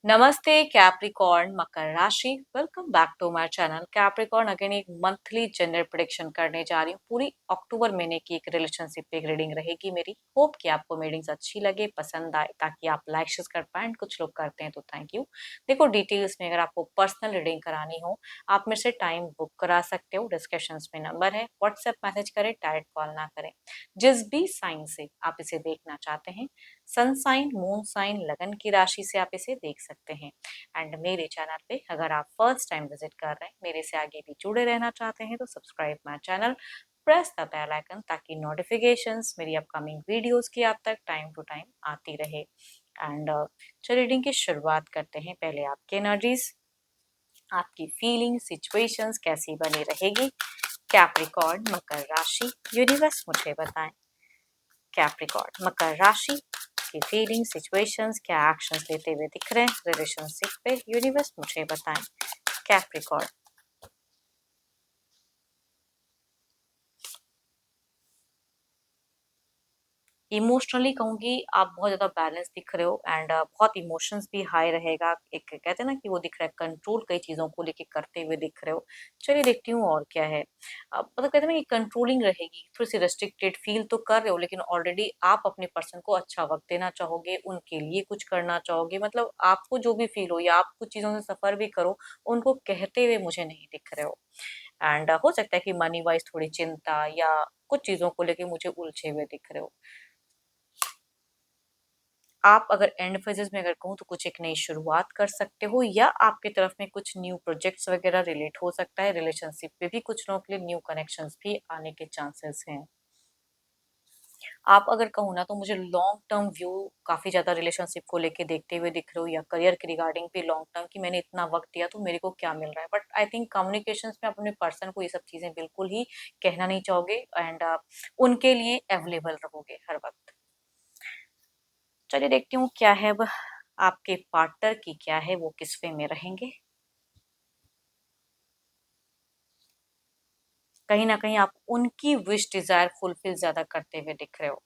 नमस्ते कैप्रिकॉर्न मकर राशि। Welcome back to my channel Capricorn. Again एक मंथली जेंडर प्रेडिक्शन करने जा रही हूँ। पूरी अक्टूबर महीने की एक रिलेशनशिप पे एक रीडिंग रहेगी मेरी। होप कि आपको रीडिंग्स अच्छी लगे, पसंद आए, ताकि आप लाइक शेयर कर पाए। कुछ लोग करते हैं तो थैंक यू। देखो, डिटेल्स में अगर आपको पर्सनल रीडिंग करानी हो, आप मेरे से टाइम बुक करा सकते हो। डिस्कशन में नंबर है, व्हाट्सएप मैसेज करें, डायरेक्ट कॉल ना करें। जिस भी साइन से आप इसे देखना चाहते हैं, सन साइन, मून साइन, लगन की राशि से आप इसे देख सकते हैं। एंड मेरे चैनल पे अगर आप फर्स्ट टाइम विजिट कर रहे हैं, मेरे से आगे भी जुड़े रहना चाहते हैं, तो subscribe my channel, press the bell icon, ताकि नोटिफिकेशंस मेरी अपकमिंग वीडियोस की आप तक टाइम टू टाइम आती रहे। एंड चलिए रीडिंग की शुरुआत करते हैं। पहले आपकी एनर्जीज, आपकी फीलिंग, सिचुएशंस कैसी बनी रहेगी। कैप्रिकॉर्न मकर राशि, यूनिवर्स मुझे बताएं। कैप्रिकॉर्न मकर राशि की फीलिंग, सिचुएशंस, क्या एक्शंस लेते हुए दिख रहे हैं रिलेशनशिप पे, यूनिवर्स मुझे बताएं। कैप्रिकॉर्न। इमोशनली कहूंगी आप बहुत ज्यादा बैलेंस दिख रहे हो। एंड बहुत इमोशंस भी हाई रहेगा। एक कहते हैं ना कि वो दिख रहा है कंट्रोल कई चीजों को लेके करते हुए दिख रहे हो। चलिए देखती हूँ और क्या है। मतलब कहते हैं ना कि कंट्रोलिंग रहेगी, थोड़ी सी रेस्ट्रिक्टेड फील तो कर रहे हो, लेकिन ऑलरेडी आप अपने पर्सन को अच्छा वक्त देना चाहोगे, उनके लिए कुछ करना चाहोगे। मतलब आपको जो भी फील हो या आप कुछ चीजों से सफर भी करो, उनको कहते हुए मुझे नहीं दिख रहे हो। एंड हो सकता है कि मनी वाइज थोड़ी चिंता या कुछ चीजों को लेके मुझे उलझे हुए दिख रहे हो। आप अगर एंड फेजेस में अगर कहूँ तो कुछ एक नई शुरुआत कर सकते हो, या आपकी तरफ में कुछ न्यू प्रोजेक्ट्स वगैरह रिलेट हो सकता है। रिलेशनशिप पे भी कुछ लोगों के लिए न्यू कनेक्शंस भी आने के चांसेस हैं। आप अगर कहूँ ना तो मुझे लॉन्ग टर्म व्यू काफी ज्यादा रिलेशनशिप को लेके देखते हुए दिख रहे हो, या करियर के रिगार्डिंग भी लॉन्ग टर्म की मैंने इतना वक्त दिया तो मेरे को क्या मिल रहा है। बट आई थिंक कम्युनिकेशंस में आप अपने पर्सन को ये सब चीजें बिल्कुल ही कहना नहीं चाहोगे। एंड उनके लिए अवेलेबल रहोगे हर वक्त। चलिए देखती हूँ क्या है अब आपके पार्टनर की क्या है, वो किस वे में रहेंगे। कहीं ना कहीं आप उनकी विश डिजायर फुलफिल ज्यादा करते हुए दिख रहे हो।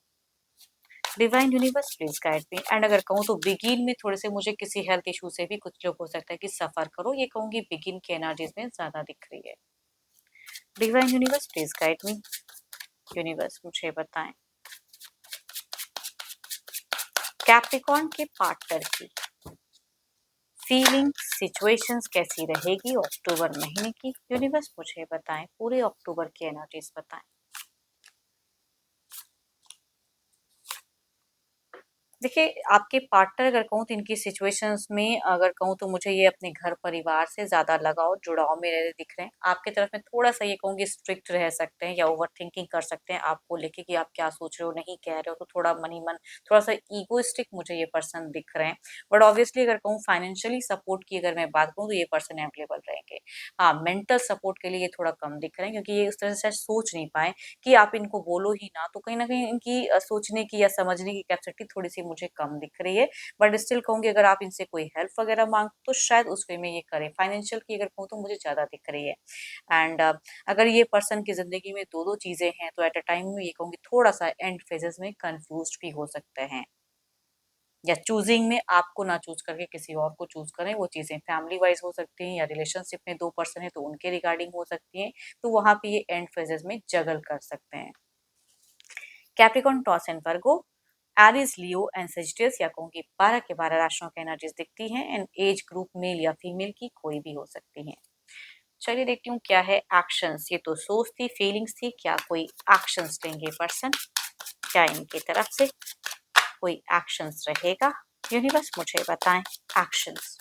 Divine universe please guide me. And अगर कहूँ तो बिगिन में थोड़े से मुझे किसी हेल्थ इशू से भी कुछ लोग हो सकता है कि सफर करो, ये कहूंगी बिगिन की एनर्जीज में ज्यादा दिख रही है। Divine universe please guide me. Universe मुझे बताएं कैप्रिकॉर्न के पार्टनर की फीलिंग, सिचुएशंस कैसी रहेगी अक्टूबर महीने की। यूनिवर्स मुझे बताएं, पूरे अक्टूबर की एनर्जीज बताएं। देखिए, आपके पार्टनर अगर कहूँ तो इनकी सिचुएशंस में अगर कहूँ तो मुझे ये अपने घर परिवार से ज़्यादा लगाव जुड़ाव में रहते दिख रहे हैं। आपकी तरफ में थोड़ा-सा ये कहूँगी स्ट्रिक्ट रह सकते हैं, या ओवरथिंकिंग कर सकते हैं आपको लेके कि आप क्या सोच रहे हो, नहीं कह रहे हो, तो थोड़ा मन ही मन थोड़ा-सा ईगोइस्टिक मुझे ये पर्सन दिख रहे हैं। बट ऑब्वियसली अगर कहूँ फाइनेंशियली सपोर्ट की अगर मैं बात करूँ तो ये पर्सन अवेलेबल रहेंगे। हाँ, मेंटल सपोर्ट के लिए ये थोड़ा कम दिख रहे हैं, क्योंकि ये उस तरह से शायद सोच नहीं पाए कि आप इनको बोलो ही ना, तो कहीं न कहीं इनकी सोचने की या समझने की कैपेसिटी थोड़ी-सी मुझे कम दिख रही है। बट स्टिल कहूँगी अगर आप इनसे कोई हेल्प वगैरह माँगो तो शायद उस वे में ये करें। फाइनेंशियल की अगर कहूँ तो मुझे ज़्यादा दिख रही है। एंड अगर ये पर्सन की ज़िंदगी में 2-2 चीज़ें हैं, तो एट अ टाइम में ये कहूँगी थोड़ा-सा एंड फेजेज़ में कन्फ्यूज़्ड भी हो सकते हैं। या चूज़िंग में आपको ना चूज़ करके किसी और को चूज़ करें, वो चीज़ें फैमिली वाइज़ हो सकती हैं, या रिलेशनशिप में 2 पर्सन हैं तो उनके रिगार्डिंग हो सकती हैं। तो वहाँ पे ये एंड फेजेज़ में जगल कर सकते हैं। Capricorn, toss and Virgo, Aries, Leo and Sagittarius, या कहूंगी 12 के 12 राशियों की एनर्जीज दिखती हैं। एंड एज ग्रुप मेल या फीमेल की कोई भी हो सकती है। चलिए देखती हूँ क्या है एक्शंस। ये तो सोच थी, फीलिंग्स थी, क्या कोई एक्शंस लेंगे पर्सन, क्या इनकी तरफ से कोई एक्शंस रहेगा। यूनिवर्स मुझे बताएं एक्शंस।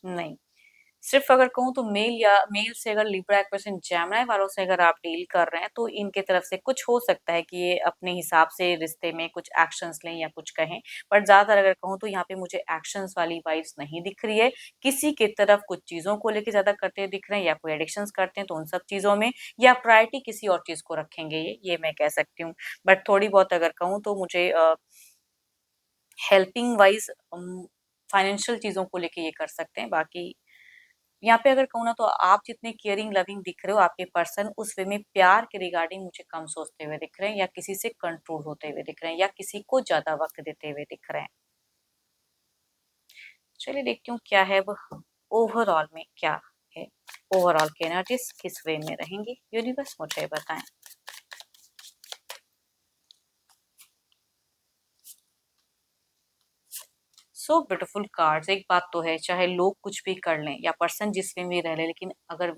नहीं, सिर्फ अगर कहूँ तो मेल से अगर लिब्रा, एक्वेरियस, जेमिनी वालों से अगर आप डील कर रहे हैं, तो इनके तरफ से कुछ हो सकता है कि ये अपने हिसाब से रिश्ते में कुछ एक्शंस लें या कुछ कहें। बट ज़्यादातर अगर कहूँ तो यहाँ पे मुझे एक्शंस वाली वाइब्स नहीं दिख रही है। किसी की तरफ कुछ चीज़ों को लेके ज़्यादा करते दिख रहे हैं, या कोई एडिक्शंस करते हैं तो उन सब चीज़ों में, या प्रायोरिटी किसी और चीज़ को रखेंगे, ये मैं कह सकती हूँ। बट थोड़ी बहुत अगर कहूँ तो मुझे हेल्पिंग वाइज फाइनेंशियल चीज़ों को लेके ये कर सकते हैं। बाकी यहाँ पे अगर कहूँ ना तो आप जितने केयरिंग लविंग दिख रहे हो आपके पर्सन उस वे में प्यार के रिगार्डिंग मुझे कम सोचते हुए दिख रहे हैं या किसी से कंट्रोल होते हुए दिख रहे हैं या किसी को ज्यादा वक्त देते हुए दिख रहे हैं। चलिए देखती हूँ क्या है वो ओवरऑल में क्या है। ओवरऑल की एनर्जीज किस वे में रहेंगी यूनिवर्स मुझे बताएं। So beautiful cards. एक बात तो है चाहे लोग कुछ भी कर लें या पर्सन जिस वे में रह ले लेकिन अगर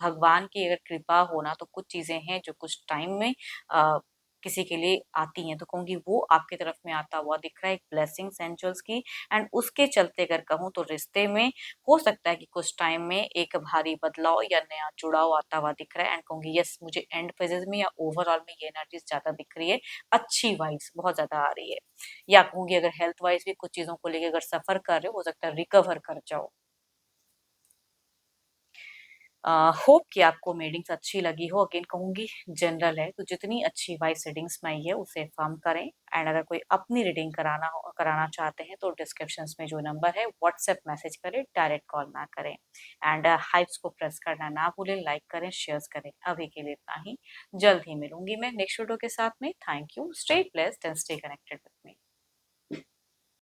भगवान की अगर कृपा हो ना तो कुछ चीजें हैं जो कुछ टाइम में आ, किसी के लिए आती हैं तो कहूंगी वो आपके तरफ में आता हुआ दिख रहा है एक ब्लेसिंग्स एंजल्स की। एंड उसके चलते अगर कहूँ तो रिश्ते में हो सकता है कि कुछ टाइम में एक भारी बदलाव या नया जुड़ाव आता हुआ दिख रहा है। एंड कहूंगी यस मुझे एंड फेजेस में या ओवरऑल में ये एनर्जी ज्यादा दिख रही है। अच्छी वाइब्स बहुत ज्यादा आ रही है। या कहूँगी अगर हेल्थ वाइज भी कुछ चीज़ों को लेके अगर सफ़र कर रहे हो सकता है रिकवर कर जाओ। होप कि आपको रीडिंग्स अच्छी लगी हो। अगेन कहूँगी जनरल है तो जितनी अच्छी वाइज रीडिंग्स में आई है उसे फर्म करें। एंड अगर कोई अपनी रीडिंग कराना चाहते हैं तो डिस्क्रिप्शंस में जो नंबर है व्हाट्सएप मैसेज करें, डायरेक्ट कॉल ना करें। एंड हाइप्स को प्रेस करना ना भूलें, लाइक करें, शेयर करें। अभी के लिए इतना ही। जल्द ही मिलूंगी मैं नेक्स्ट वीडियो के साथ में। Thank you, stay blessed and stay connected.